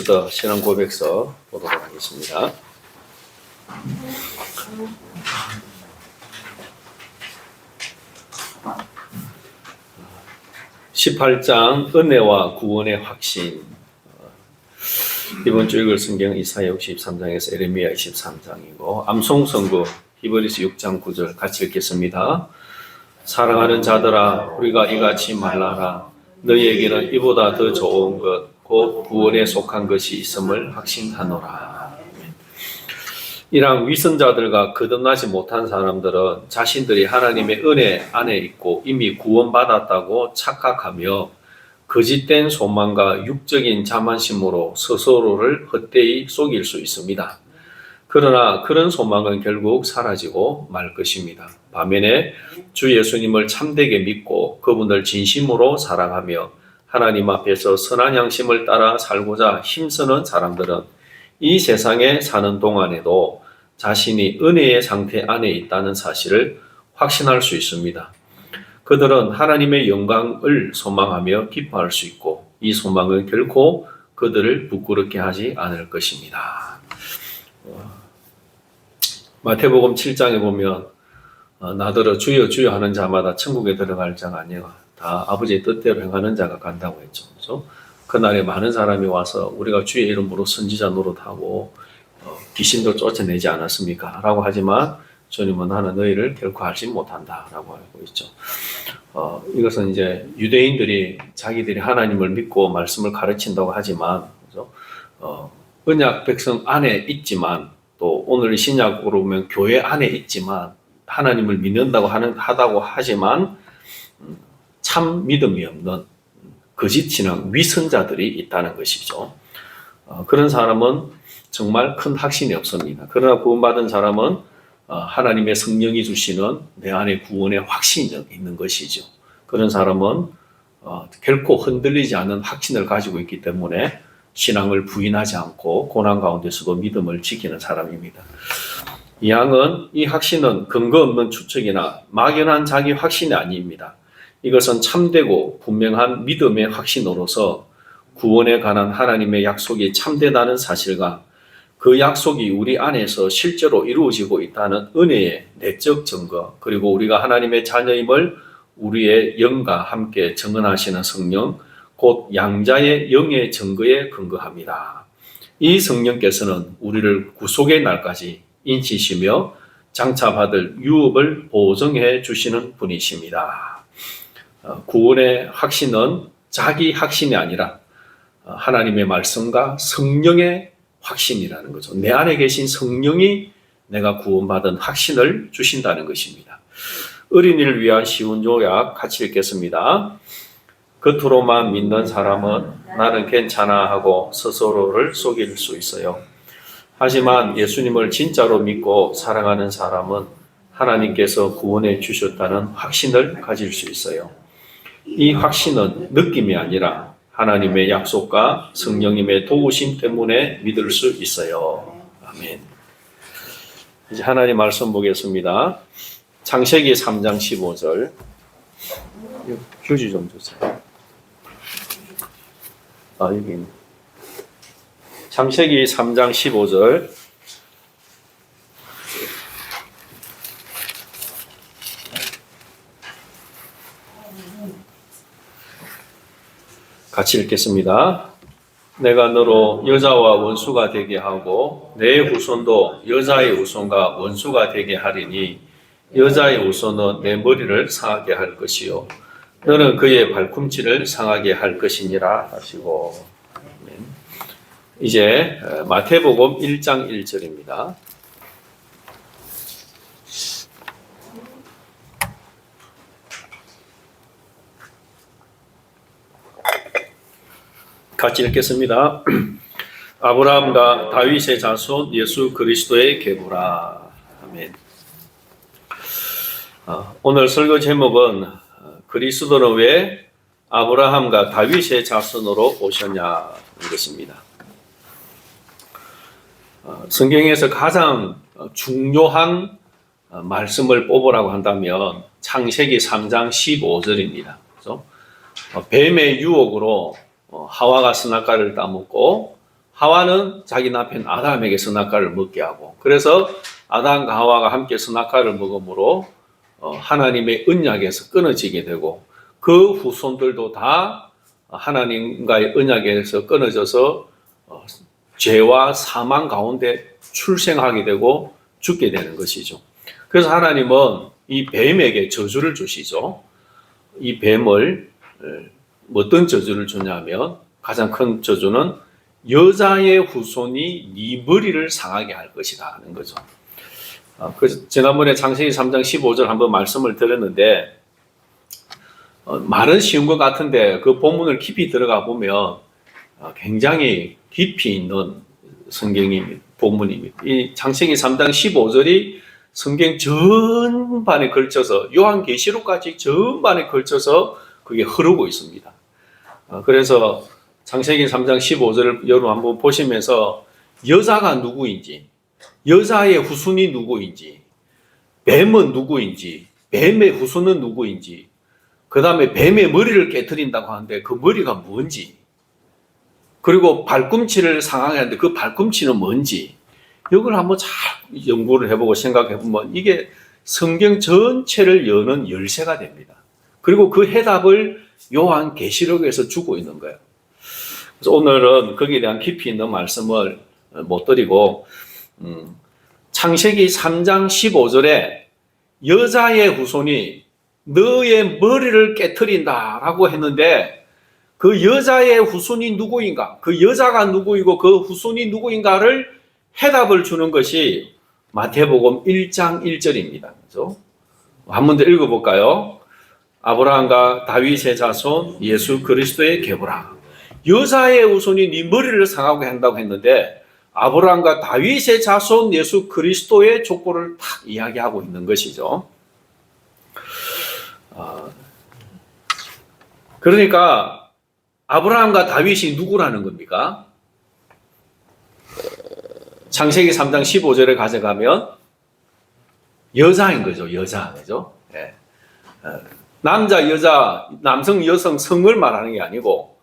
더 신앙 고백서 보도록 하겠습니다. 18장 은혜와 구원의 확신. 이번 주 읽을 성경은 이사야 63장에서 에레미야 23장이고 암송선구 히브리서 6장 9절 같이 읽겠습니다. 사랑하는 자들아 우리가 이같이 말하라. 너희에게는 이보다 더 좋은 것 곧 구원에 속한 것이 있음을 확신하노라. 이랑 위선자들과 거듭나지 못한 사람들은 자신들이 하나님의 은혜 안에 있고 이미 구원받았다고 착각하며 거짓된 소망과 육적인 자만심으로 스스로를 헛되이 속일 수 있습니다. 그러나 그런 소망은 결국 사라지고 말 것입니다. 반면에 주 예수님을 참되게 믿고 그분을 진심으로 사랑하며 하나님 앞에서 선한 양심을 따라 살고자 힘쓰는 사람들은 이 세상에 사는 동안에도 자신이 은혜의 상태 안에 있다는 사실을 확신할 수 있습니다. 그들은 하나님의 영광을 소망하며 기뻐할 수 있고 이 소망은 결코 그들을 부끄럽게 하지 않을 것입니다. 마태복음 7장에 보면 나더러 주여 주여 하는 자마다 천국에 들어갈 자가 아니라 다 아버지의 뜻대로 행하는 자가 간다고 했죠. 그렇죠? 그날에 많은 사람이 와서 우리가 주의 이름으로 선지자 노릇하고 귀신도 쫓아내지 않았습니까? 라고 하지만 주님은 나는 너희를 결코 알지 못한다 라고 하고 있죠. 이것은 이제 유대인들이 자기들이 하나님을 믿고 말씀을 가르친다고 하지만 그렇죠? 언약 백성 안에 있지만 또 오늘 신약으로 보면 교회 안에 있지만 하나님을 믿는다고 하다고 하지만 참 믿음이 없는 거짓 신앙 위선자들이 있다는 것이죠. 그런 사람은 정말 큰 확신이 없습니다. 그러나 구원받은 사람은 하나님의 성령이 주시는 내 안에 구원의 확신이 있는 것이죠. 그런 사람은 결코 흔들리지 않는 확신을 가지고 있기 때문에 신앙을 부인하지 않고 고난 가운데서도 믿음을 지키는 사람입니다. 이왕은 이 확신은 근거 없는 추측이나 막연한 자기 확신이 아닙니다. 이것은 참되고 분명한 믿음의 확신으로서 구원에 관한 하나님의 약속이 참되다는 사실과 그 약속이 우리 안에서 실제로 이루어지고 있다는 은혜의 내적 증거, 그리고 우리가 하나님의 자녀임을 우리의 영과 함께 증언하시는 성령, 곧 양자의 영의 증거에 근거합니다. 이 성령께서는 우리를 구속의 날까지 인치시며 장차받을 유업을 보증해 주시는 분이십니다. 구원의 확신은 자기 확신이 아니라 하나님의 말씀과 성령의 확신이라는 거죠. 내 안에 계신 성령이 내가 구원받은 확신을 주신다는 것입니다. 어린이를 위한 쉬운 요약 같이 읽겠습니다. 겉으로만 믿는 사람은 나는 괜찮아 하고 스스로를 속일 수 있어요. 하지만 예수님을 진짜로 믿고 사랑하는 사람은 하나님께서 구원해 주셨다는 확신을 가질 수 있어요. 이 확신은 느낌이 아니라 하나님의 약속과 성령님의 도우심 때문에 믿을 수 있어요. 아멘. 이제 하나님 말씀 보겠습니다. 창세기 3장 15절. 휴지 좀 주세요. 여기 있네. 창세기 3장 15절. 같이 읽겠습니다. 내가 너로 여자와 원수가 되게 하고 내 후손도 여자의 후손과 원수가 되게 하리니 여자의 후손은 내 머리를 상하게 할 것이요 너는 그의 발꿈치를 상하게 할 것이니라 하시고. 이제 마태복음 1장 1절입니다. 같이 읽겠습니다. 아브라함과 다윗의 자손 예수 그리스도의 계보라. 아멘. 오늘 설교 제목은 그리스도는 왜 아브라함과 다윗의 자손으로 오셨냐는 것입니다. 성경에서 가장 중요한 말씀을 뽑으라고 한다면 창세기 3장 15절입니다. 그래서 뱀의 유혹으로 하와가 선악과를 따먹고 하와는 자기 남편 아담에게 선악과를 먹게 하고, 그래서 아담과 하와가 함께 선악과를 먹음으로 하나님의 언약에서 끊어지게 되고, 그 후손들도 다 하나님과의 언약에서 끊어져서 죄와 사망 가운데 출생하게 되고 죽게 되는 것이죠. 그래서 하나님은 이 뱀에게 저주를 주시죠. 이 뱀을 어떤 저주를 주냐면, 가장 큰 저주는 여자의 후손이 네 머리를 상하게 할 것이다 하는 거죠. 그래서 지난번에 창세기 3장 15절 한번 말씀을 드렸는데, 말은 쉬운 것 같은데 그 본문을 깊이 들어가 보면 굉장히 깊이 있는 본문입니다. 이 창세기 3장 15절이 성경 전반에 걸쳐서, 요한계시록까지 전반에 걸쳐서 그게 흐르고 있습니다. 그래서 창세기 3장 15절을 여러분 한번 보시면서 여자가 누구인지, 여자의 후손이 누구인지, 뱀은 누구인지, 뱀의 후손은 누구인지, 그 다음에 뱀의 머리를 깨트린다고 하는데 그 머리가 뭔지, 그리고 발꿈치를 상하게 하는데 그 발꿈치는 뭔지, 이걸 한번 잘 연구를 해보고 생각해보면 이게 성경 전체를 여는 열쇠가 됩니다. 그리고 그 해답을 요한계시록에서 주고 있는 거예요. 그래서 오늘은 거기에 대한 깊이 있는 말씀을 못 드리고, 창세기 3장 15절에 여자의 후손이 너의 머리를 깨트린다라고 했는데, 그 여자의 후손이 누구인가, 그 여자가 누구이고 그 후손이 누구인가를 해답을 주는 것이 마태복음 1장 1절입니다. 그렇죠? 한 번 더 읽어볼까요? 아브라함과 다윗의 자손 예수 그리스도의 계보라. 여자의 후손이 네 머리를 상하게 한다고 했는데, 아브라함과 다윗의 자손 예수 그리스도의 족보를 딱 이야기하고 있는 것이죠. 그러니까 아브라함과 다윗이 누구라는 겁니까? 창세기 3장 15절에 가져가면 여자인 거죠. 여자. 그죠? 예. 남자, 여자, 남성, 여성, 성을 말하는 게 아니고,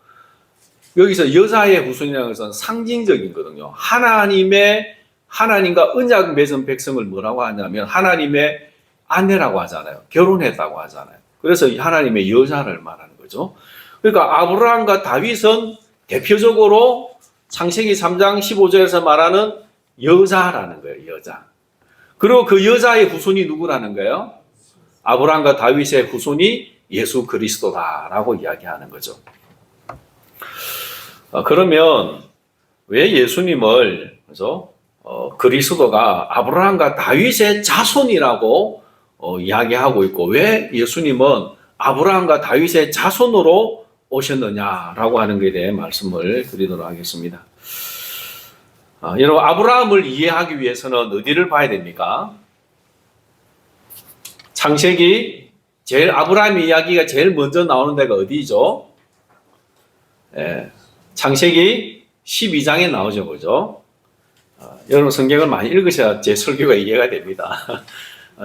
여기서 여자의 후손이라는 것은 상징적이거든요. 하나님과 언약 맺은 백성을 뭐라고 하냐면 하나님의 아내라고 하잖아요. 결혼했다고 하잖아요. 그래서 하나님의 여자를 말하는 거죠. 그러니까 아브라함과 다윗은 대표적으로 창세기 3장 15절에서 말하는 여자라는 거예요. 여자. 그리고 그 여자의 후손이 누구라는 거예요? 아브라함과 다윗의 후손이 예수 그리스도다라고 이야기하는 거죠. 그러면 왜 예수님을, 그죠? 그리스도가 아브라함과 다윗의 자손이라고 이야기하고 있고, 왜 예수님은 아브라함과 다윗의 자손으로 오셨느냐라고 하는 것에 대해 말씀을 드리도록 하겠습니다. 여러분, 아브라함을 이해하기 위해서는 어디를 봐야 됩니까? 창세기 아브라함의 이야기가 제일 먼저 나오는 데가 어디죠? 창세기 12장에 나오죠. 그죠? 여러분 성경을 많이 읽으셔야 제 설교가 이해가 됩니다.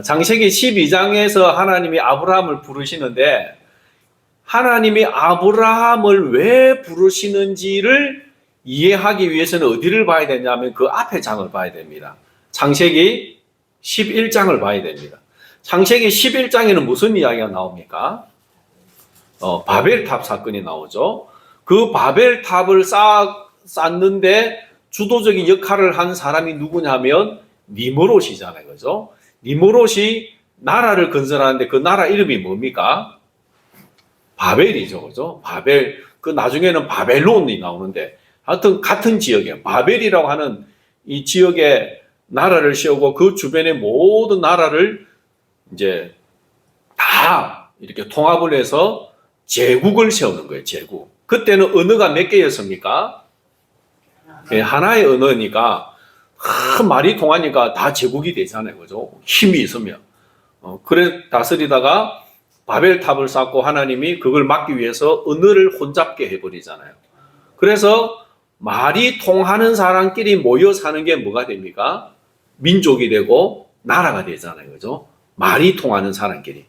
창세기 12장에서 하나님이 아브라함을 부르시는데, 하나님이 아브라함을 왜 부르시는지를 이해하기 위해서는 어디를 봐야 되냐면 그 앞에 장을 봐야 됩니다. 창세기 11장을 봐야 됩니다. 창세기 11장에는 무슨 이야기가 나옵니까? 바벨탑 사건이 나오죠. 그 바벨탑을 쌓는데 주도적인 역할을 한 사람이 누구냐면 니므롯이잖아요. 그죠? 니므롯이 나라를 건설하는데 그 나라 이름이 뭡니까? 바벨이죠. 그죠? 바벨. 그 나중에는 바벨론이 나오는데, 하여튼 같은 지역에 바벨이라고 하는 이 지역에 나라를 세우고 그 주변의 모든 나라를 이제 다 이렇게 통합을 해서 제국을 세우는 거예요. 제국. 그때는 언어가 몇 개였습니까? 하나의 언어니까 말이 통하니까 다 제국이 되잖아요. 그죠? 힘이 있으면. 그래 다스리다가 바벨탑을 쌓고 하나님이 그걸 막기 위해서 언어를 혼잡게 해버리잖아요. 그래서 말이 통하는 사람끼리 모여 사는 게 뭐가 됩니까? 민족이 되고 나라가 되잖아요. 그죠? 말이 통하는 사람끼리.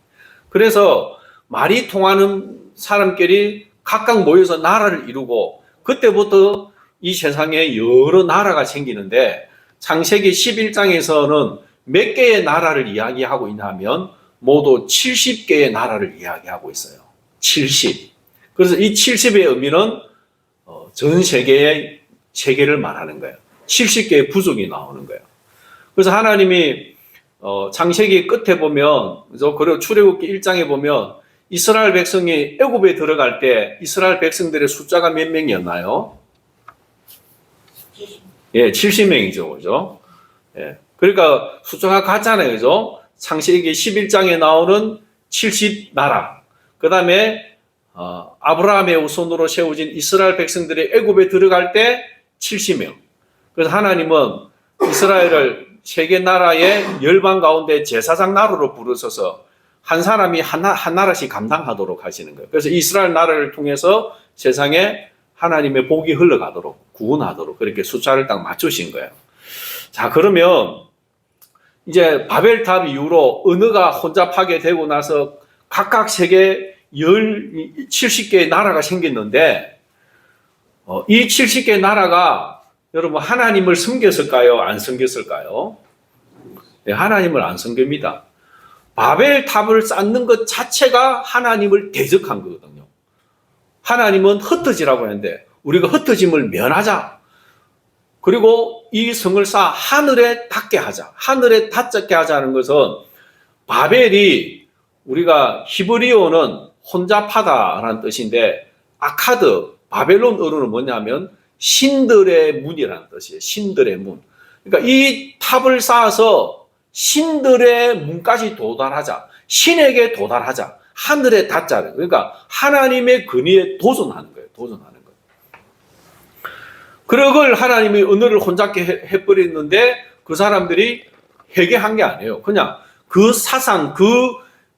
그래서 말이 통하는 사람끼리 각각 모여서 나라를 이루고, 그때부터 이 세상에 여러 나라가 생기는데 창세기 11장에서는 몇 개의 나라를 이야기하고 있냐면 모두 70개의 나라를 이야기하고 있어요. 70. 그래서 이 70의 의미는 전 세계를 말하는 거예요. 70개의 부족이 나오는 거예요. 그래서 하나님이 창세기 끝에 보면, 그리고 출애굽기 1장에 보면 이스라엘 백성이 애굽에 들어갈 때 이스라엘 백성들의 숫자가 몇 명이었나요? 예, 70명이죠, 그죠? 예, 그러니까 숫자가 같잖아요, 그죠? 창세기 11장에 나오는 70나라, 그 다음에 아브라함의 후손으로 세워진 이스라엘 백성들이 애굽에 들어갈 때 70명. 그래서 하나님은 이스라엘을 세계 나라의 열방 가운데 제사장 나라로 부르셔서 한 사람이 한 나라씩 감당하도록 하시는 거예요. 그래서 이스라엘 나라를 통해서 세상에 하나님의 복이 흘러가도록, 구원하도록 그렇게 숫자를 딱 맞추신 거예요. 자, 그러면 이제 바벨탑 이후로 언어가 혼잡하게 되고 나서 각각 세계 70개의 나라가 생겼는데 이 70개의 나라가 여러분 하나님을 섬겼을까요? 안 섬겼을까요? 네, 하나님을 안 섬깁니다. 바벨탑을 쌓는 것 자체가 하나님을 대적한 거거든요. 하나님은 흩어지라고 하는데 우리가 흩어짐을 면하자. 그리고 이 성을 쌓아 하늘에 닿게 하자. 하늘에 닿게 하자는 것은 바벨이 우리가 히브리어는 혼잡하다라는 뜻인데 아카드, 바벨론어로는 뭐냐면 신들의 문이라는 뜻이에요. 신들의 문. 그러니까 이 탑을 쌓아서 신들의 문까지 도달하자. 신에게 도달하자. 하늘에 닿자. 그러니까 하나님의 근위에 도전하는 거예요. 도전하는 거예요. 그걸 하나님이 언어를 혼잡게 해버렸는데 그 사람들이 회개한 게 아니에요. 그냥 그 사상, 그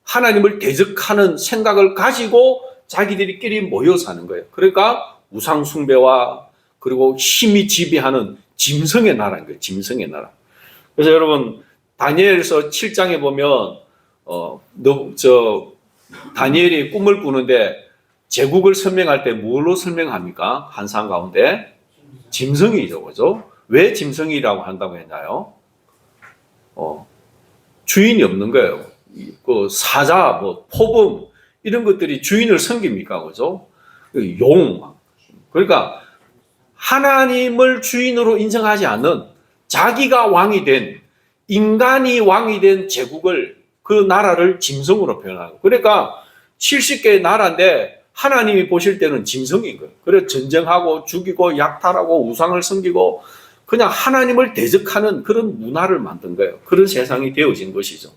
하나님을 대적하는 생각을 가지고 자기들끼리 모여 사는 거예요. 그러니까 우상 숭배와 그리고 힘이 지배하는 짐승의 나라인 거예요. 짐승의 나라. 그래서 여러분 다니엘서 7장에 보면 다니엘이 꿈을 꾸는데 제국을 설명할 때 뭘로 설명합니까? 환상 가운데 짐승이죠, 그죠? 왜 짐승이라고 한다고 했나요? 주인이 없는 거예요. 그 사자, 포범 이런 것들이 주인을 섬깁니까, 그죠? 용. 그러니까 하나님을 주인으로 인정하지 않는 자기가 왕이 된 인간이 왕이 된 제국을 그 나라를 짐승으로 표현하고 그러니까 70개의 나라인데 하나님이 보실 때는 짐승인 거예요. 그래서 전쟁하고 죽이고 약탈하고 우상을 섬기고 그냥 하나님을 대적하는 그런 문화를 만든 거예요. 그런 세상이 되어진 것이죠.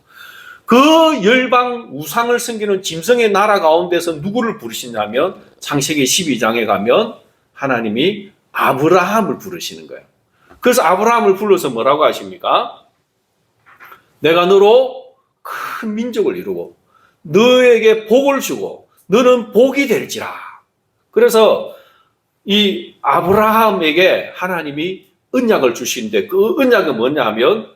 그 열방 우상을 섬기는 짐승의 나라 가운데서 누구를 부르시냐면 창세기 12장에 가면 하나님이 아브라함을 부르시는 거예요. 그래서 아브라함을 불러서 뭐라고 하십니까? 내가 너로 큰 민족을 이루고 너에게 복을 주고 너는 복이 될지라. 그래서 이 아브라함에게 하나님이 언약을 주시는데 그 언약은 뭐냐면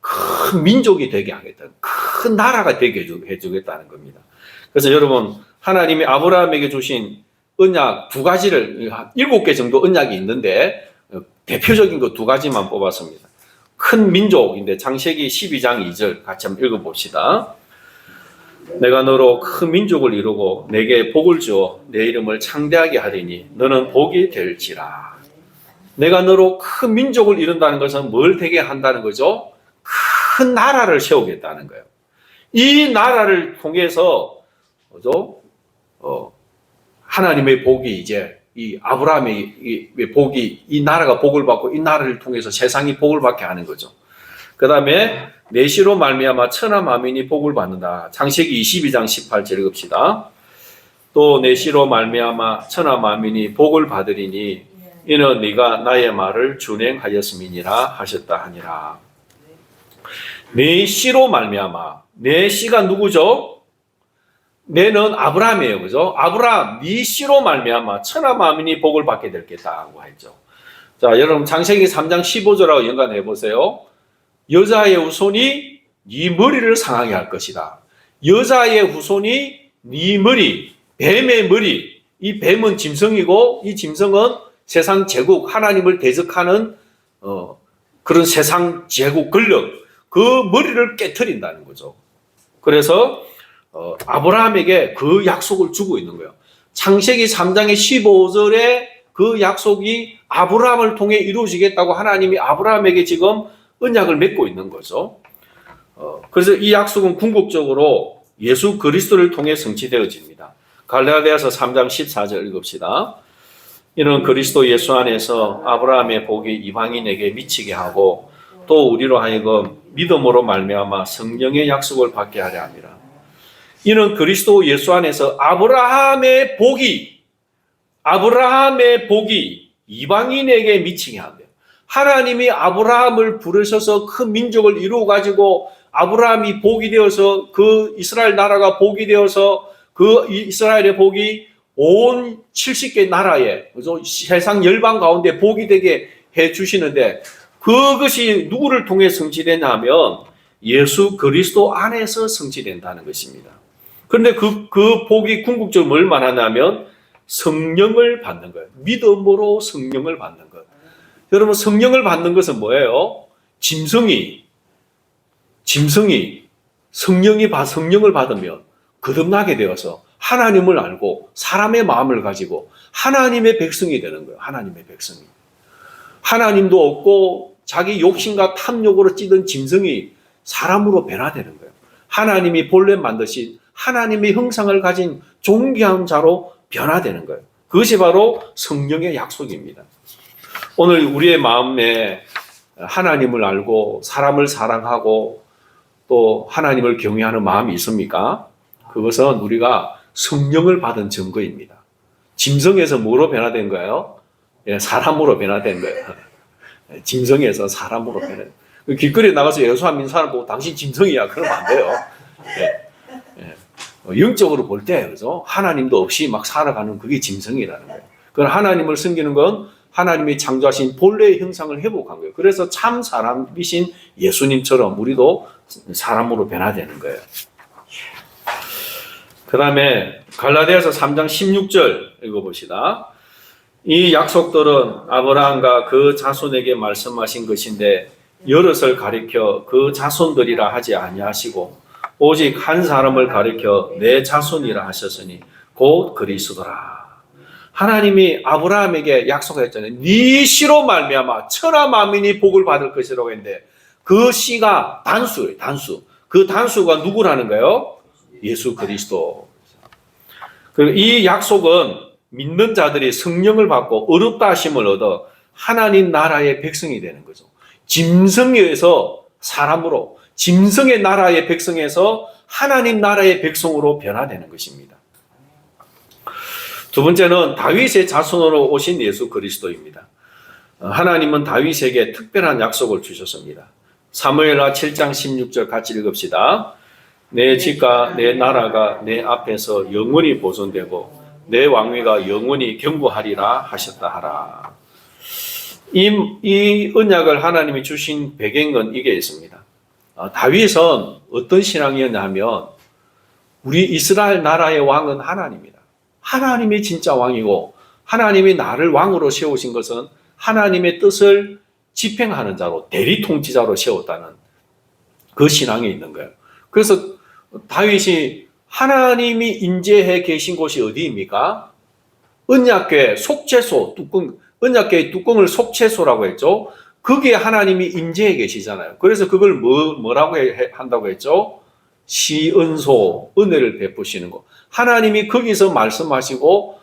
큰 민족이 되게 하겠다. 큰 나라가 되게 해주겠다는 겁니다. 그래서 여러분 하나님이 아브라함에게 주신 언약 두 가지를 7개 정도 언약이 있는데 대표적인 거 두 가지만 뽑았습니다. 큰 민족인데 창세기 12장 2절 같이 한번 읽어봅시다. 내가 너로 큰 민족을 이루고 내게 복을 주어 내 이름을 창대하게 하리니 너는 복이 될지라. 내가 너로 큰 민족을 이룬다는 것은 뭘 되게 한다는 거죠? 큰 나라를 세우겠다는 거예요. 이 나라를 통해서 하나님의 복이 이제 이 아브라함의 복이 이 나라가 복을 받고 이 나라를 통해서 세상이 복을 받게 하는 거죠. 그 다음에 내시로 말미암아 천하 만민이 복을 받는다. 창세기 22장 18절 읽읍시다. 또 내시로 말미암아 천하 만민이 복을 받으리니 이는 네가 나의 말을 준행하였음이니라 하셨다 하니라. 내시로 말미암아. 내시가 누구죠? 내는 아브라함이에요. 그죠? 아브라함, 네 씨로 말미암아 천하 만민이 복을 받게 될 게다고 했죠. 자, 여러분 창세기 3장 15절하고 연관해 보세요. 여자의 후손이 네 머리를 상하게 할 것이다. 여자의 후손이 네 머리, 뱀의 머리. 이 뱀은 짐승이고 이 짐승은 세상 제국, 하나님을 대적하는 그런 세상 제국 권력, 그 머리를 깨트린다는 거죠. 그래서 아브라함에게 그 약속을 주고 있는 거예요. 창세기 3장의 15절에 그 약속이 아브라함을 통해 이루어지겠다고 하나님이 아브라함에게 지금 언약을 맺고 있는 거죠. 그래서 이 약속은 궁극적으로 예수 그리스도를 통해 성취되어집니다. 갈라디아서 3장 14절 읽읍시다. 이는 그리스도 예수 안에서 아브라함의 복이 이방인에게 미치게 하고 또 우리로 하여금 믿음으로 말미암아 성령의 약속을 받게 하려 함이라. 이는 그리스도 예수 안에서 아브라함의 복이 이방인에게 미치게 한대요. 하나님이 아브라함을 부르셔서 큰 민족을 이루어 가지고 아브라함이 복이 되어서 그 이스라엘 나라가 복이 되어서 그 이스라엘의 복이 온 70개 나라에 세상 열방 가운데 복이 되게 해 주시는데 그것이 누구를 통해 성취되냐면 예수 그리스도 안에서 성취된다는 것입니다. 그런데 그 복이 궁극적으로 뭘 말하냐면 성령을 받는 거예요. 믿음으로 성령을 받는 것. 여러분 성령을 받는 것은 뭐예요? 짐승이 성령을 받으면 거듭나게 되어서 하나님을 알고 사람의 마음을 가지고 하나님의 백성이 되는 거예요. 하나님의 백성이. 하나님도 없고 자기 욕심과 탐욕으로 찌든 짐승이 사람으로 변화되는 거예요. 하나님이 본래 만드신 하나님의 형상을 가진 존귀한 자로 변화되는 거예요. 그것이 바로 성령의 약속입니다. 오늘 우리의 마음에 하나님을 알고 사람을 사랑하고 또 하나님을 경외하는 마음이 있습니까? 그것은 우리가 성령을 받은 증거입니다. 짐승에서 뭐로 변화된 거예요? 사람으로 변화된 거예요. 짐승에서 사람으로 변화된 거예요. 길거리에 나가서 예수 안 믿는 사람 보고 당신 짐승이야 그러면 안 돼요. 영적으로 볼 때 그죠? 하나님도 없이 막 살아가는 그게 짐승이라는 거예요. 그건 하나님을 섬기는 건 하나님이 창조하신 본래의 형상을 회복한 거예요. 그래서 참 사람이신 예수님처럼 우리도 사람으로 변화되는 거예요. 그 다음에 갈라디아서 3장 16절 읽어봅시다. 이 약속들은 아브라함과 그 자손에게 말씀하신 것인데 여럿을 가리켜 그 자손들이라 하지 아니하시고 오직 한 사람을 가리켜 내 자손이라 하셨으니 곧 그리스도라. 하나님이 아브라함에게 약속했잖아요. 네 씨로 말미암아 천하 만민이 복을 받을 것이라고 했는데 그 씨가 단수예요. 단수. 그 단수가 누구라는 거예요? 예수 그리스도. 그리고 이 약속은 믿는 자들이 성령을 받고 의롭다 하심을 얻어 하나님 나라의 백성이 되는 거죠. 짐승에서 사람으로, 짐승의 나라의 백성에서 하나님 나라의 백성으로 변화되는 것입니다. 두 번째는 다윗의 자손으로 오신 예수 그리스도입니다. 하나님은 다윗에게 특별한 약속을 주셨습니다. 사무엘하 7장 16절 같이 읽읍시다. 내 집과 내 나라가 내 앞에서 영원히 보존되고 내 왕위가 영원히 경고하리라 하셨다 하라. 이 언약을 하나님이 주신 배경은 이게 있습니다. 다윗은 어떤 신앙이었냐 하면 우리 이스라엘 나라의 왕은 하나님이다. 하나님이 진짜 왕이고 하나님이 나를 왕으로 세우신 것은 하나님의 뜻을 집행하는 자로 대리 통치자로 세웠다는 그 신앙이 있는 거예요. 그래서 다윗이 하나님이 임재해 계신 곳이 어디입니까? 언약궤 속죄소 언약궤의 뚜껑을 속죄소라고 했죠. 거기에 하나님이 임재해 계시잖아요. 그래서 그걸 뭐라고 한다고 했죠? 시은소, 은혜를 베푸시는 것. 하나님이 거기서 말씀하시고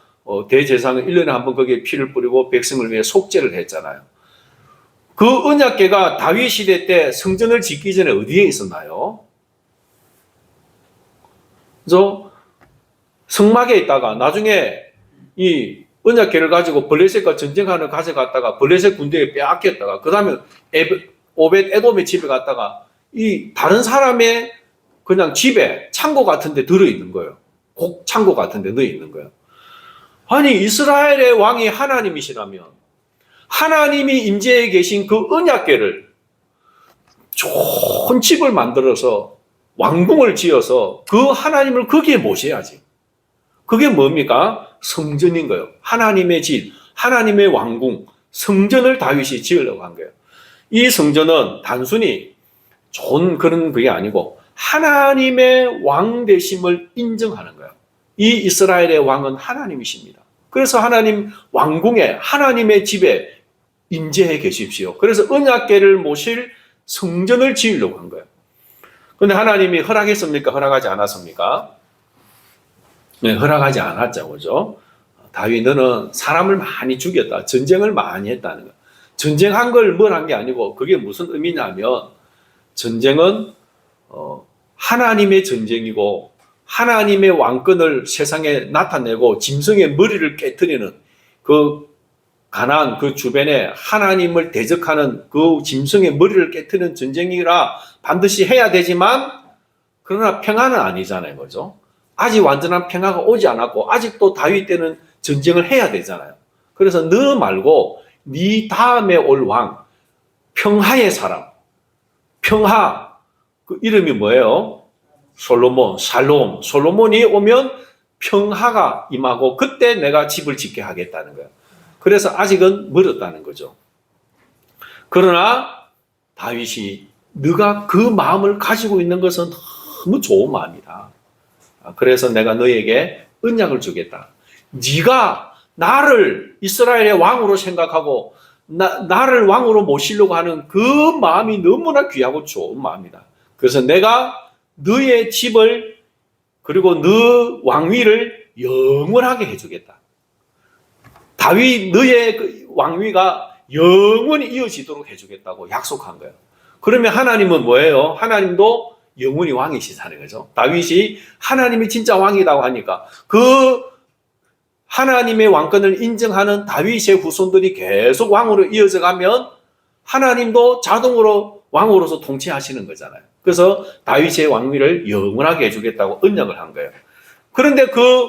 대제사장은 1년에 한 번 거기에 피를 뿌리고 백성을 위해 속죄를 했잖아요. 그 언약궤가 다윗 시대 때 성전을 짓기 전에 어디에 있었나요? 그래서 성막에 있다가 나중에 이 언약궤를 가지고 블레셋과 전쟁하는 가져갔다가 블레셋 군대에 빼앗겼다가 그 다음에 오벳 에돔의 집에 갔다가 이 다른 사람의 그냥 집에 창고 같은 데 들어있는 거예요. 창고 같은 데 넣어있는 거예요. 아니 이스라엘의 왕이 하나님이시라면 하나님이 임재해 계신 그 언약궤를 좋은 집을 만들어서 왕궁을 지어서 그 하나님을 거기에 모셔야지. 그게 뭡니까? 성전인 거예요. 하나님의 집, 하나님의 왕궁, 성전을 다윗이 지으려고 한 거예요. 이 성전은 단순히 좋은 그런 그게 아니고 하나님의 왕 되심을 인정하는 거예요. 이 이스라엘의 왕은 하나님이십니다. 그래서 하나님 왕궁에 하나님의 집에 임재해 계십시오. 그래서 언약궤를 모실 성전을 지으려고 한 거예요. 그런데 하나님이 허락했습니까? 허락하지 않았습니까? 네, 허락하지 않았죠. 그죠? 다윗 너는 사람을 많이 죽였다. 전쟁을 많이 했다는 거예요. 전쟁한 걸 뭘 한 게 아니고 그게 무슨 의미냐면 전쟁은 하나님의 전쟁이고 하나님의 왕권을 세상에 나타내고 짐승의 머리를 깨트리는 그 가나안 그 주변에 하나님을 대적하는 그 짐승의 머리를 깨트리는 전쟁이라 반드시 해야 되지만 그러나 평화는 아니잖아요. 그죠? 아직 완전한 평화가 오지 않았고 아직도 다윗 때는 전쟁을 해야 되잖아요. 그래서 너 말고 네 다음에 올 왕, 평화의 사람, 평화 그 이름이 뭐예요? 솔로몬, 살롬. 솔로몬이 오면 평화가 임하고 그때 내가 집을 짓게 하겠다는 거예요. 그래서 아직은 멀었다는 거죠. 그러나 다윗이 네가 그 마음을 가지고 있는 것은 너무 좋은 마음이다. 그래서 내가 너에게 언약을 주겠다. 네가 나를 이스라엘의 왕으로 생각하고 나를 왕으로 모시려고 하는 그 마음이 너무나 귀하고 좋은 마음이다. 그래서 내가 너의 집을 그리고 너 왕위를 영원하게 해주겠다. 다윗 너의 그 왕위가 영원히 이어지도록 해주겠다고 약속한 거예요. 그러면 하나님은 뭐예요? 하나님도 영원히 왕이시다는 거죠. 다윗이 하나님이 진짜 왕이라고 하니까 그 하나님의 왕권을 인정하는 다윗의 후손들이 계속 왕으로 이어져 가면 하나님도 자동으로 왕으로서 통치하시는 거잖아요. 그래서 다윗의 왕위를 영원하게 해주겠다고 언약을 한 거예요. 그런데 그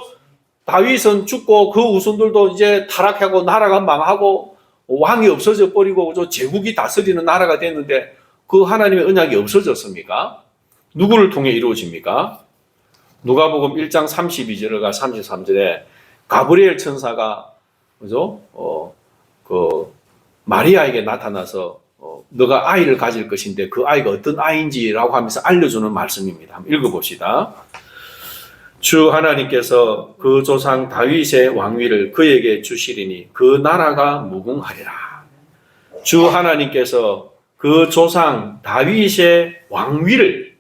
다윗은 죽고 그 후손들도 이제 타락하고 나라가 망하고 왕이 없어져 버리고 제국이 다스리는 나라가 됐는데 그 하나님의 언약이 없어졌습니까? 누구를 통해 이루어집니까? 누가복음 1장 32절과 33절에 가브리엘 천사가 그죠? 마리아에게 나타나서 너가 아이를 가질 것인데 그 아이가 어떤 아이인지라고 하면서 알려주는 말씀입니다. 한번 읽어봅시다. 주 하나님께서 그 조상 다윗의 왕위를 그에게 주시리니 그 나라가 무궁하리라. 주 하나님께서 그 조상 다윗의 왕위를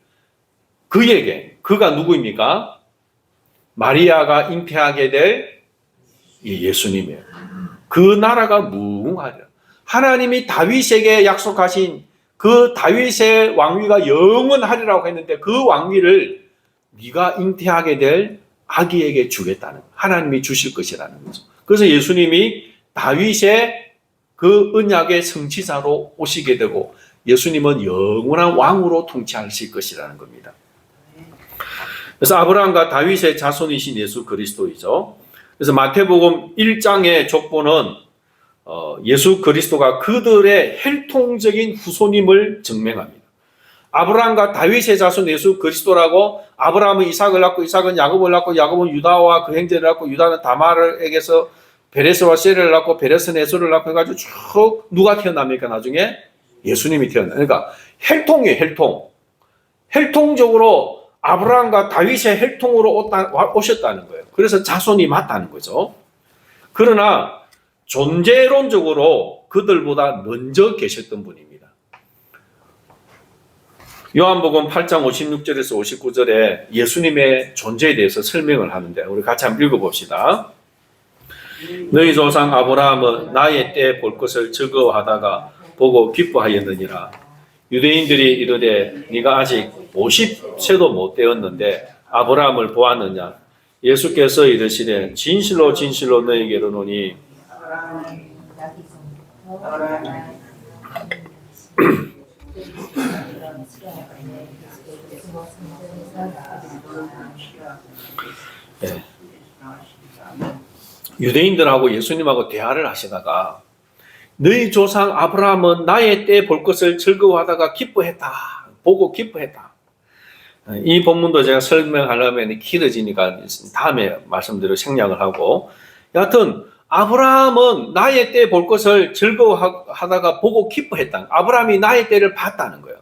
그에게, 그가 누구입니까? 마리아가 잉태하게 될 예수님이에요. 그 나라가 무궁하리라. 하나님이 다윗에게 약속하신 그 다윗의 왕위가 영원하리라고 했는데 그 왕위를 네가 잉태하게 될 아기에게 주겠다는 하나님이 주실 것이라는 거죠. 그래서 예수님이 다윗의 그 언약의 성취자로 오시게 되고 예수님은 영원한 왕으로 통치하실 것이라는 겁니다. 그래서 아브라함과 다윗의 자손이신 예수 그리스도이죠. 그래서 마태복음 1장의 족보는 예수 그리스도가 그들의 혈통적인 후손임을 증명합니다. 아브라함과 다윗의 자손 예수 그리스도라고 아브라함은 이삭을 낳고 이삭은 야곱을 낳고 야곱은 유다와 그 형제를 낳고 유다는 다말에게서 베레스와 세레를 낳고 베레스는 에서를 낳고 해가지고 쭉 누가 태어납니까? 나중에 예수님이 태어나. 그러니까 혈통이에요. 혈통. 혈통적으로 아브라함과 다윗의 혈통으로 오셨다는 거예요. 그래서 자손이 맞다는 거죠. 그러나 존재론적으로 그들보다 먼저 계셨던 분입니다. 요한복음 8장 56절에서 59절에 예수님의 존재에 대해서 설명을 하는데 우리 같이 한번 읽어봅시다. 너희 조상 아브라함은 나의 때 볼 것을 즐거워하다가 보고 기뻐하였느니라. 유대인들이 이르되 네가 아직 50세도 못 되었는데 아브라함을 보았느냐. 예수께서 이르시되 진실로 진실로 너희에게 이르노니 네. 유대인들하고 예수님하고 대화를 하시다가 너희 조상 아브라함은 나의 때 볼 것을 즐거워하다가 기뻐했다. 보고 기뻐했다. 이 본문도 제가 설명하려면 길어지니까 다음에 말씀대로 생략을 하고 여하튼 아브라함은 나의 때 볼 것을 즐거워하다가 보고 기뻐했다. 아브라함이 나의 때를 봤다는 거예요.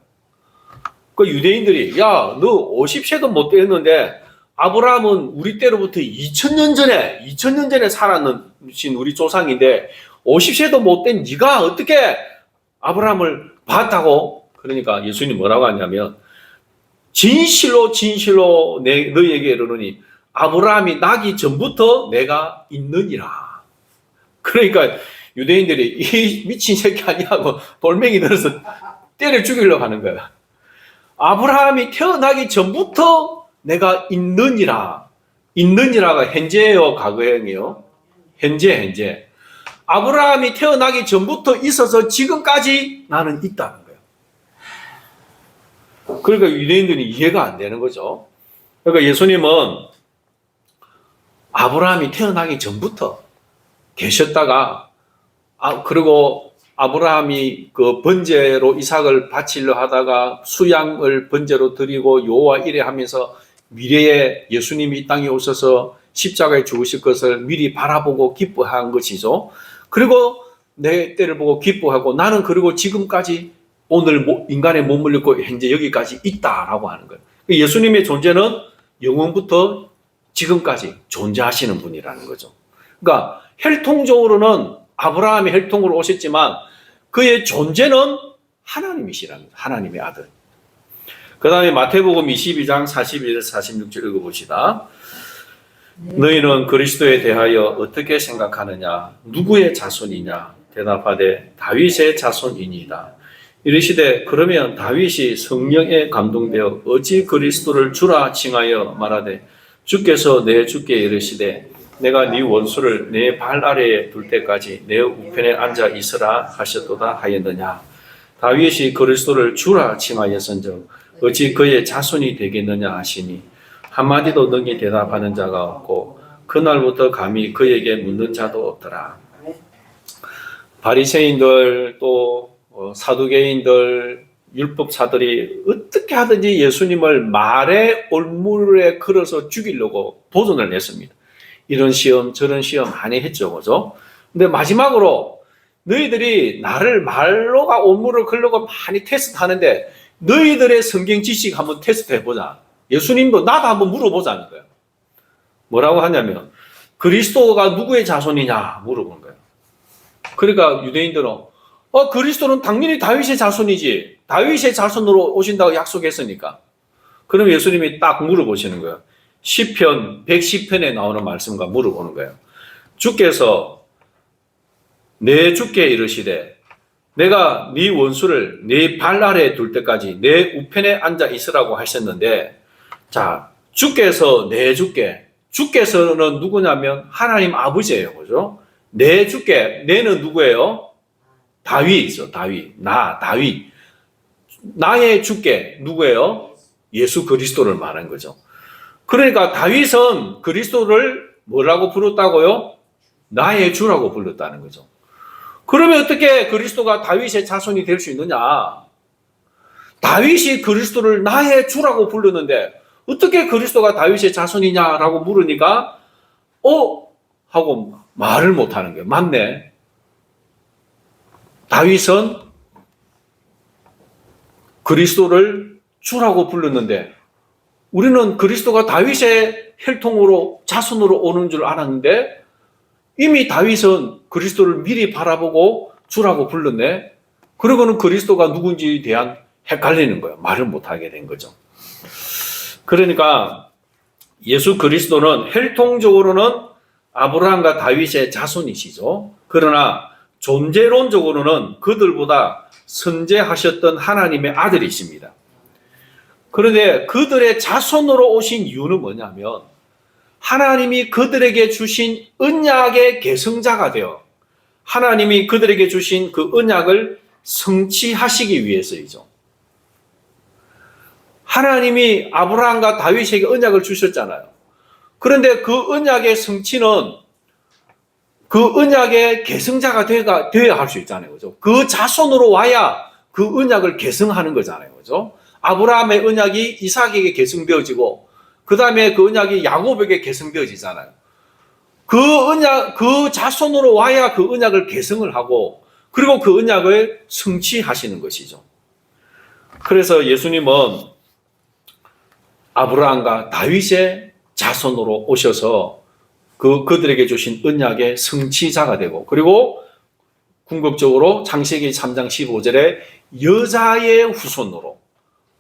그 유대인들이 야, 너 50세도 못 되었는데 아브라함은 우리 때로부터 2000년 전에 살았신 우리 조상인데 50세도 못 된 네가 어떻게 아브라함을 봤다고? 그러니까 예수님이 뭐라고 하냐면 진실로 너희에게 이르노니 아브라함이 나기 전부터 내가 있느니라. 그러니까 유대인들이 이 미친 새끼 아니하고 돌멩이 들어서 때려 죽이려고 하는 거야. 아브라함이 태어나기 전부터 내가 있느니라. 있느니라가 현재예요, 과거형이요? 현재. 아브라함이 태어나기 전부터 있어서 지금까지 나는 있다는 거예요. 그러니까 유대인들이 이해가 안 되는 거죠. 그러니까 예수님은 아브라함이 태어나기 전부터 계셨다가 그리고 아브라함이 그 번제로 이삭을 바치려 하다가 수양을 번제로 드리고 요와 이래 하면서 미래에 예수님이 이 땅에 오셔서 십자가에 죽으실 것을 미리 바라보고 기뻐한 것이죠. 그리고 내 때를 보고 기뻐하고 나는 그리고 지금까지 오늘 인간의 몸을 입고 현재 여기까지 있다라고 하는 거예요. 예수님의 존재는 영원부터 지금까지 존재하시는 분이라는 거죠. 그러니까 혈통적으로는 아브라함이 혈통으로 오셨지만 그의 존재는 하나님이시라는 거예요. 하나님의 아들. 그 다음에 마태복음 22장 41에서 46절 읽어봅시다. 너희는 그리스도에 대하여 어떻게 생각하느냐? 누구의 자손이냐? 대답하되 다윗의 자손이니이다. 이르시되 그러면 다윗이 성령에 감동되어 어찌 그리스도를 주라 칭하여 말하되 주께서 내 주께 이르시되 내가 네 원수를 내 발 아래에 둘 때까지 내 우편에 앉아 있으라 하셨도다 하였느냐. 다윗이 그리스도를 주라 칭하였은즉 어찌 그의 자손이 되겠느냐 하시니 한마디도 능히 대답하는 자가 없고 그날부터 감히 그에게 묻는 자도 없더라. 바리새인들 또 사두개인들 율법사들이 어떻게 하든지 예수님을 말의 올무에 걸어서 죽이려고 도전을 냈습니다. 이런 시험 저런 시험 많이 했죠. 그죠? 근데 마지막으로 너희들이 나를 말로가 올무를 걸려고 많이 테스트하는데 너희들의 성경 지식 한번 테스트 해보자. 예수님도 나도 한번 물어보자는 거예요. 뭐라고 하냐면 그리스도가 누구의 자손이냐 물어보는 거예요. 그러니까 유대인들은 그리스도는 당연히 다윗의 자손이지. 다윗의 자손으로 오신다고 약속했으니까. 그럼 예수님이 딱 물어보시는 거예요. 시편 110편에 나오는 말씀과 물어보는 거예요. 주께서 내 주께 이르시되 내가 네 원수를 네 발 아래에 둘 때까지 내 우편에 앉아 있으라고 하셨는데 자, 주께서 내 주께 주께서는 누구냐면 하나님 아버지예요. 그죠? 내 주께 내는 누구예요? 다윗이죠. 다윗. 다윗. 나의 주께 누구예요? 예수 그리스도를 말한 거죠. 그러니까 다윗은 그리스도를 뭐라고 부르다고요? 나의 주라고 불렀다는 거죠. 그러면 어떻게 그리스도가 다윗의 자손이 될 수 있느냐? 다윗이 그리스도를 나의 주라고 부르는데 어떻게 그리스도가 다윗의 자손이냐라고 물으니까 하고 말을 못하는 거예요. 맞네. 다윗은 그리스도를 주라고 불렀는데 우리는 그리스도가 다윗의 혈통으로 자손으로 오는 줄 알았는데 이미 다윗은 그리스도를 미리 바라보고 주라고 불렀네. 그러고는 그리스도가 누군지에 대한 헷갈리는 거예요. 말을 못하게 된 거죠. 그러니까 예수 그리스도는 혈통적으로는 아브라함과 다윗의 자손이시죠. 그러나 존재론적으로는 그들보다 선재하셨던 하나님의 아들이십니다. 그런데 그들의 자손으로 오신 이유는 뭐냐면 하나님이 그들에게 주신 언약의 계승자가 되어 하나님이 그들에게 주신 그 언약을 성취하시기 위해서이죠. 하나님이 아브라함과 다윗에게 언약을 주셨잖아요. 그런데 그 언약의 성취는 그 언약의 계승자가 되어야 할 수 있잖아요. 그죠? 그 자손으로 와야 그 언약을 계승하는 거잖아요. 그죠? 아브라함의 언약이 이삭에게 계승되어지고 그 다음에 그 언약이 야곱에게 계승되어지잖아요. 그 언약, 그 자손으로 와야 그 언약을 계승을 하고 그리고 그 언약을 성취하시는 것이죠. 그래서 예수님은 아브라함과 다윗의 자손으로 오셔서 그들에게 주신 언약의 성취자가 되고, 그리고 궁극적으로 창세기 3장 15절에 여자의 후손으로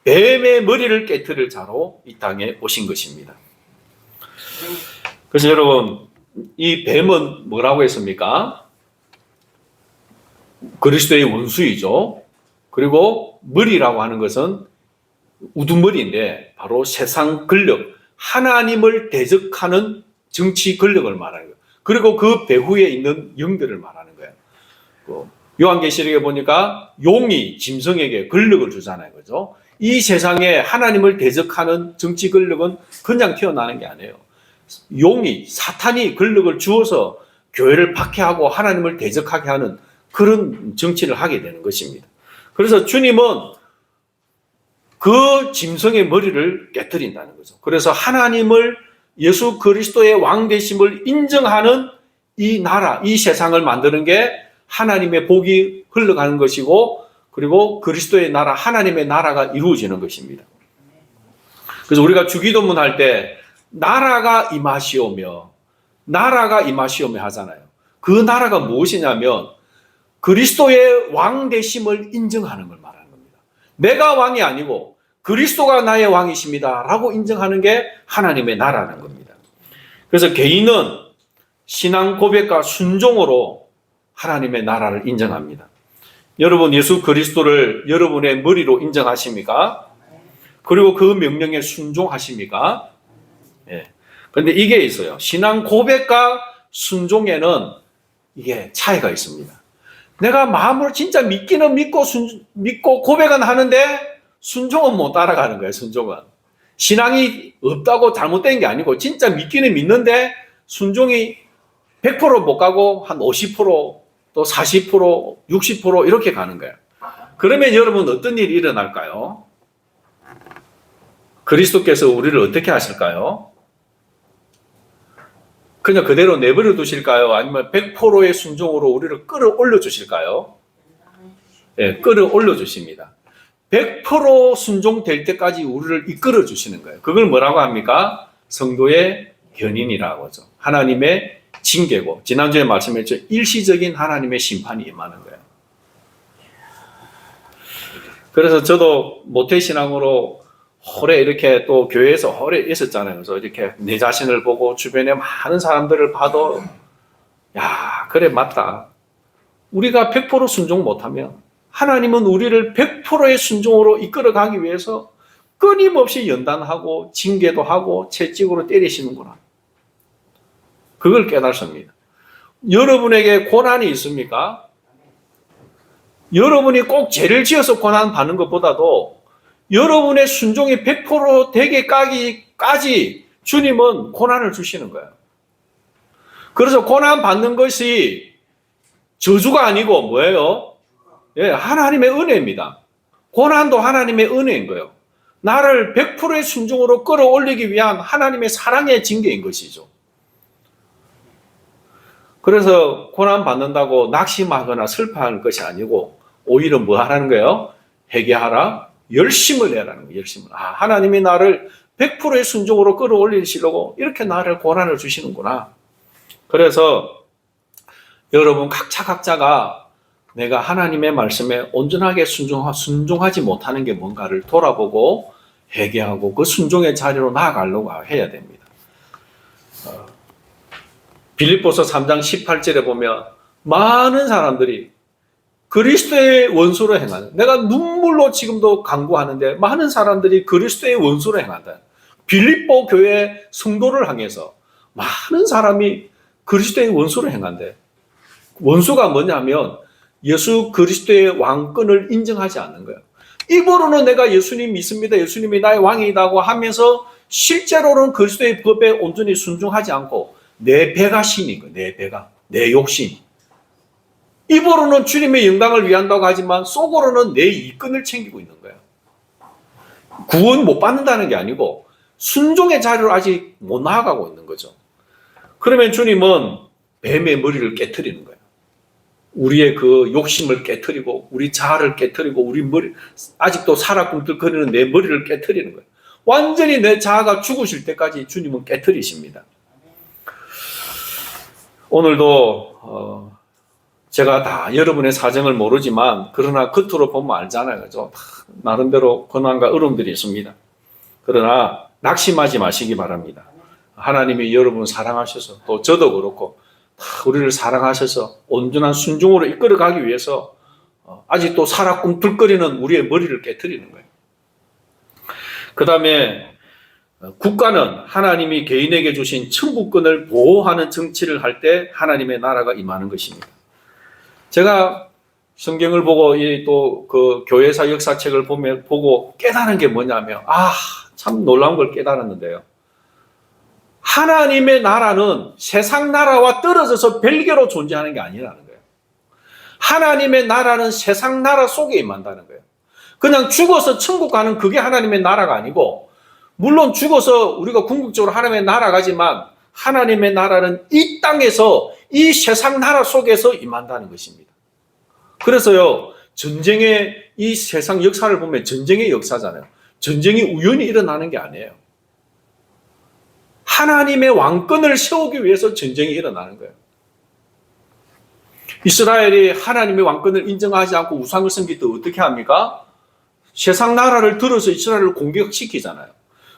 뱀의 머리를 깨트릴 자로 이 땅에 오신 것입니다. 그래서 여러분, 이 뱀은 뭐라고 했습니까? 그리스도의 원수이죠. 그리고 머리라고 하는 것은 우두머리인데 바로 세상 권력, 하나님을 대적하는 정치 권력을 말하는 거예요. 그리고 그 배후에 있는 영들을 말하는 거예요. 요한계시록에 보니까 용이 짐승에게 권력을 주잖아요. 그죠? 이 세상에 하나님을 대적하는 정치 권력은 그냥 튀어나오는 게 아니에요. 용이, 사탄이 권력을 주어서 교회를 박해하고 하나님을 대적하게 하는 그런 정치를 하게 되는 것입니다. 그래서 주님은 그 짐승의 머리를 깨뜨린다는 거죠. 그래서 하나님을, 예수 그리스도의 왕 되심을 인정하는 이 나라, 이 세상을 만드는 게 하나님의 복이 흘러가는 것이고, 그리고 그리스도의 나라, 하나님의 나라가 이루어지는 것입니다. 그래서 우리가 주기도문 할 때 나라가 임하시오며, 나라가 임하시오며 하잖아요. 그 나라가 무엇이냐면 그리스도의 왕 되심을 인정하는 걸 말하는 겁니다. 내가 왕이 아니고 그리스도가 나의 왕이십니다 라고 인정하는 게 하나님의 나라는 겁니다. 그래서 개인은 신앙 고백과 순종으로 하나님의 나라를 인정합니다. 여러분, 예수 그리스도를 여러분의 머리로 인정하십니까? 그리고 그 명령에 순종하십니까? 예. 그런데 이게 있어요. 신앙 고백과 순종에는 이게 차이가 있습니다. 내가 마음으로 진짜 믿기는 믿고 고백은 하는데 순종은 못 따라가는 거예요. 순종은 신앙이 없다고 잘못된 게 아니고 진짜 믿기는 믿는데 순종이 100%못 가고 한 50%, 또 40%, 60% 이렇게 가는 거예요. 그러면 여러분 어떤 일이 일어날까요? 그리스도께서 우리를 어떻게 하실까요? 그냥 그대로 내버려 두실까요? 아니면 100%의 순종으로 우리를 끌어올려 주실까요? 네, 끌어올려 주십니다. 100% 순종될 때까지 우리를 이끌어 주시는 거예요. 그걸 뭐라고 합니까? 성도의 견인이라고 하죠. 하나님의 징계고, 지난주에 말씀했죠. 일시적인 하나님의 심판이 임하는 거예요. 그래서 저도 모태신앙으로 오래 이렇게 또 교회에서 오래 있었잖아요. 그래서 이렇게 내 자신을 보고 주변에 많은 사람들을 봐도, 야, 그래, 맞다. 우리가 100% 순종 못하면 하나님은 우리를 100%의 순종으로 이끌어가기 위해서 끊임없이 연단하고 징계도 하고 채찍으로 때리시는구나. 그걸 깨달습니다. 여러분에게 고난이 있습니까? 여러분이 꼭 죄를 지어서 고난 받는 것보다도 여러분의 순종이 100% 되기까지 주님은 고난을 주시는 거예요. 그래서 고난 받는 것이 저주가 아니고 뭐예요? 예, 하나님의 은혜입니다. 고난도 하나님의 은혜인 거예요. 나를 100%의 순종으로 끌어올리기 위한 하나님의 사랑의 징계인 것이죠. 그래서 고난 받는다고 낙심하거나 슬퍼하는 것이 아니고 오히려 뭐 하라는 거예요? 회개하라, 열심을 내라는 거예요. 열심을. 아, 하나님이 나를 100%의 순종으로 끌어올리시려고 이렇게 나를 고난을 주시는구나. 그래서 여러분 각자가 내가 하나님의 말씀에 온전하게 순종하지 못하는 게 뭔가를 돌아보고 회개하고 그 순종의 자리로 나아가려고 해야 됩니다. 빌립보서 3장 18절에 보면 많은 사람들이 그리스도의 원수로 행하는, 내가 눈물로 지금도 간구하는데 많은 사람들이 그리스도의 원수로 행한다. 빌립보 교회 성도를 향해서 많은 사람이 그리스도의 원수로 행한대. 원수가 뭐냐면 예수 그리스도의 왕권을 인정하지 않는 거예요. 입으로는 내가 예수님 믿습니다, 예수님이 나의 왕이라고 하면서 실제로는 그리스도의 법에 온전히 순종하지 않고 내 배가 신인 거예요. 내 배가, 내 욕심. 입으로는 주님의 영광을 위한다고 하지만 속으로는 내 이권을 챙기고 있는 거예요. 구원 못 받는다는 게 아니고 순종의 자리로 아직 못 나아가고 있는 거죠. 그러면 주님은 뱀의 머리를 깨트리는 거예요. 우리의 그 욕심을 깨트리고 우리 자아를 깨트리고 우리 머리 아직도 살아꿈틀거리는 내 머리를 깨트리는 거예요. 완전히 내 자아가 죽으실 때까지 주님은 깨트리십니다. 오늘도 제가 다 여러분의 사정을 모르지만 그러나 겉으로 보면 알잖아요. 그죠? 나름대로 고난과 어려움들이 있습니다. 그러나 낙심하지 마시기 바랍니다. 하나님이 여러분을 사랑하셔서 또 저도 그렇고 우리를 사랑하셔서 온전한 순종으로 이끌어가기 위해서 아직도 살아 꿈틀거리는 우리의 머리를 깨트리는 거예요. 그 다음에 국가는 하나님이 개인에게 주신 천국권을 보호하는 정치를 할 때 하나님의 나라가 임하는 것입니다. 제가 성경을 보고 또 그 교회사 역사책을 보고 깨달은 게 뭐냐면 참 놀라운 걸 깨달았는데요. 하나님의 나라는 세상 나라와 떨어져서 별개로 존재하는 게 아니라는 거예요. 하나님의 나라는 세상 나라 속에 임한다는 거예요. 그냥 죽어서 천국 가는 그게 하나님의 나라가 아니고, 물론 죽어서 우리가 궁극적으로 하나님의 나라 가지만 하나님의 나라는 이 땅에서 이 세상 나라 속에서 임한다는 것입니다. 그래서요, 전쟁의 이 세상 역사를 보면 전쟁의 역사잖아요. 전쟁이 우연히 일어나는 게 아니에요. 하나님의 왕권을 세우기 위해서 전쟁이 일어나는 거예요. 이스라엘이 하나님의 왕권을 인정하지 않고 우상을 섬길 때 어떻게 합니까? 세상 나라를 들어서 이스라엘을 공격시키잖아요.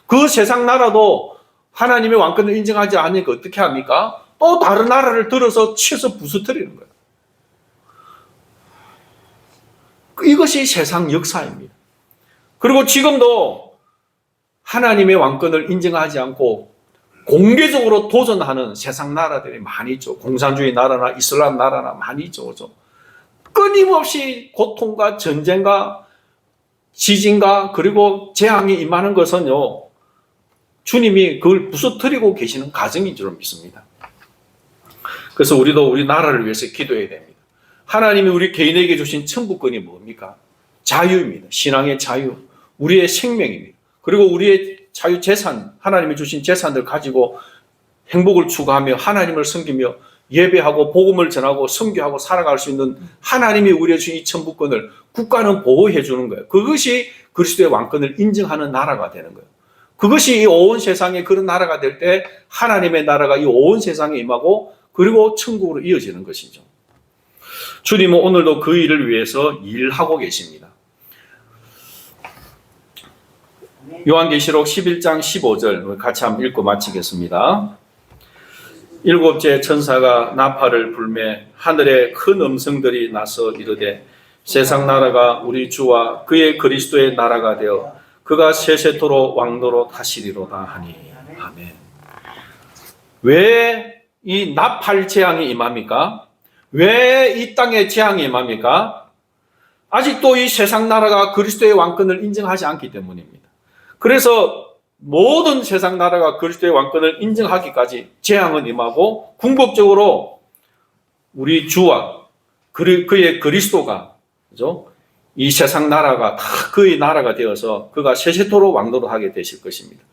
그 세상 나라도 하나님의 왕권을 인정하지 않으니까 어떻게 합니까? 또 다른 나라를 들어서 치서 부수뜨리는 거예요. 이것이 세상 역사입니다. 그리고 지금도 하나님의 왕권을 인정하지 않고 공개적으로 도전하는 세상 나라들이 많이 있죠. 공산주의 나라나 이슬람 나라나 많이 있죠. 그렇죠? 끊임없이 고통과 전쟁과 지진과 그리고 재앙이 임하는 것은요, 주님이 그걸 부서뜨리고 계시는 과정인 줄 믿습니다. 그래서 우리도 우리 나라를 위해서 기도해야 됩니다. 하나님이 우리 개인에게 주신 천국권이 뭡니까? 자유입니다. 신앙의 자유, 우리의 생명입니다. 그리고 우리의 자유 재산, 하나님이 주신 재산들 가지고 행복을 추구하며 하나님을 섬기며 예배하고 복음을 전하고 선교하고 살아갈 수 있는 하나님이 우리에게 주신 이 천국권을 국가는 보호해 주는 거예요. 그것이 그리스도의 왕권을 인정하는 나라가 되는 거예요. 그것이 이 온 세상에 그런 나라가 될 때 하나님의 나라가 이 온 세상에 임하고 그리고 천국으로 이어지는 것이죠. 주님은 오늘도 그 일을 위해서 일하고 계십니다. 요한계시록 11장 15절 같이 한번 읽고 마치겠습니다. 일곱째 천사가 나팔을 불매 하늘에 큰 음성들이 나서 이르되 세상 나라가 우리 주와 그의 그리스도의 나라가 되어 그가 세세토록 왕노로 다시리로다 하니. 아멘. 왜 이 나팔 재앙이 임합니까? 왜 이 땅에 재앙이 임합니까? 아직도 이 세상 나라가 그리스도의 왕권을 인정하지 않기 때문입니다. 그래서 모든 세상 나라가 그리스도의 왕권을 인정하기까지 재앙은 임하고 궁극적으로 우리 주와 그의 그리스도가, 그죠? 이 세상 나라가 다 그의 나라가 되어서 그가 세세토록 왕노로 하게 되실 것입니다.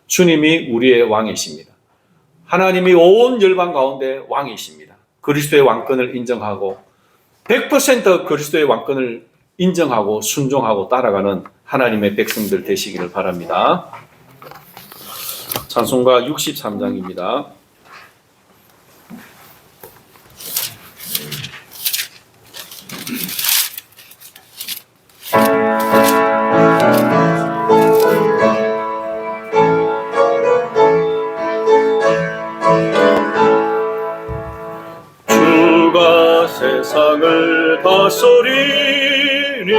주님이 우리의 왕이십니다. 하나님이 온 열방 가운데 왕이십니다. 그리스도의 왕권을 인정하고 100% 그리스도의 왕권을 인정하고 순종하고 따라가는 하나님의 백성들 되시기를 바랍니다. 찬송가 63장입니다. 주가 세상을 다스리니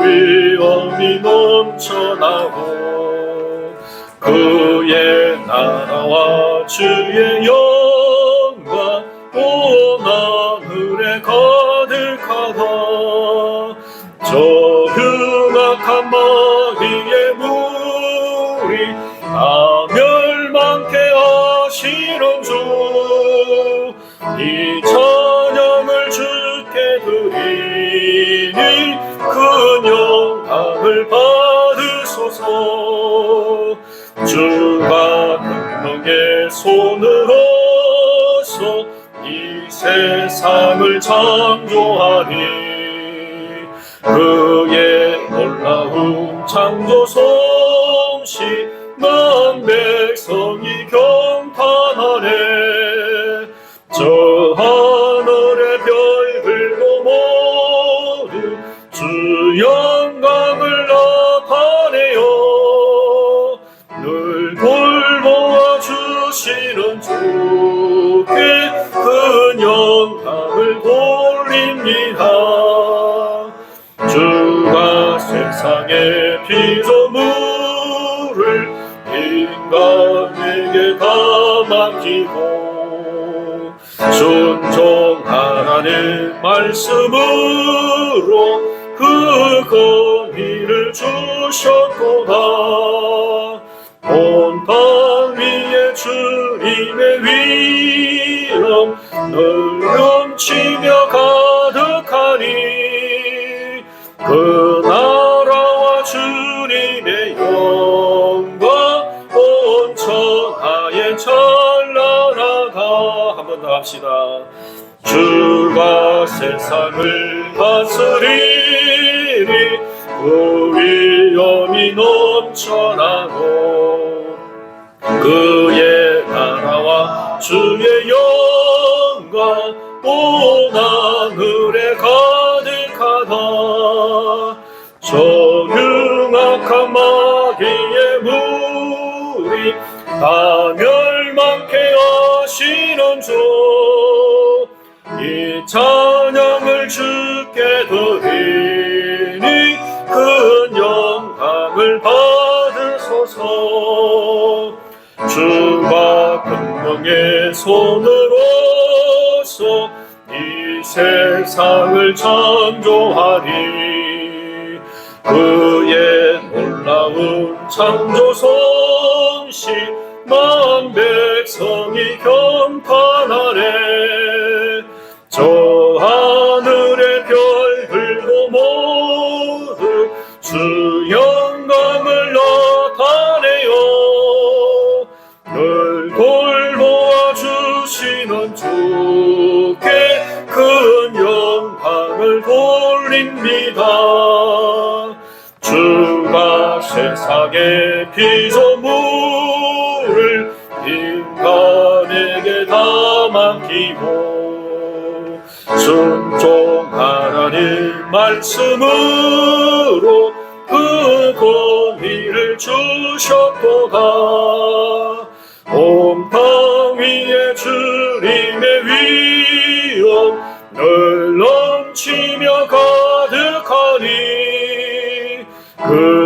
위엄이 넘쳐나고 그의 나라와 주의 영광 온 하늘에 가득하다. 저 흉악한 마귀의 무리 다 멸망케 하시는 주 이 찬양을 주께 드리니 큰 영광을 받으소서. 주가 권능에 근멍의 손으로서 이 세상을 창조하니 그의 놀라운 창조 솜씨 만 백성이 경탄하네. 저 하늘의 별들도 모두 주 영광을 나타내요. 늘 돌보아 주시는 주께 큰 영광을 돌립니다. 주가 세상의 피조물을 인간에게 다 맡기고 순종하라는 말씀으로 그 권위를 주셨도다. 온 땅 위에 주님의 위엄 늘 넘치며 가득하니 그 나라와 주님의 영광 온 천하에 찬란하다. 한 번 더 합시다. 주가 세상을 다스리니 그 위엄이 넘쳐나고 그의 나라와 주의 영광 온 하늘에 가득하다. 저 흉악한 마귀의 무리 다 멸망케 하시는 주 이 찬양을 주께 드리니 큰 영광을 받으소서. 주가 근멍의 손으로서 이 세상을 창조하니 그의 놀라운 창조 솜씨 만 백성이 경탄하네. 저 하늘의 별들도 모두 주 영광을 나타내요. 늘 돌보아 주시는 주께 큰 영광을 돌립니다. 주가 세상의 피조물을 인간에게 다 맡기고 순종하라는 말씀으로 그 권위를 주셨도다. 온 땅 위에 주님의 위엄 늘 넘치며 가득하니 그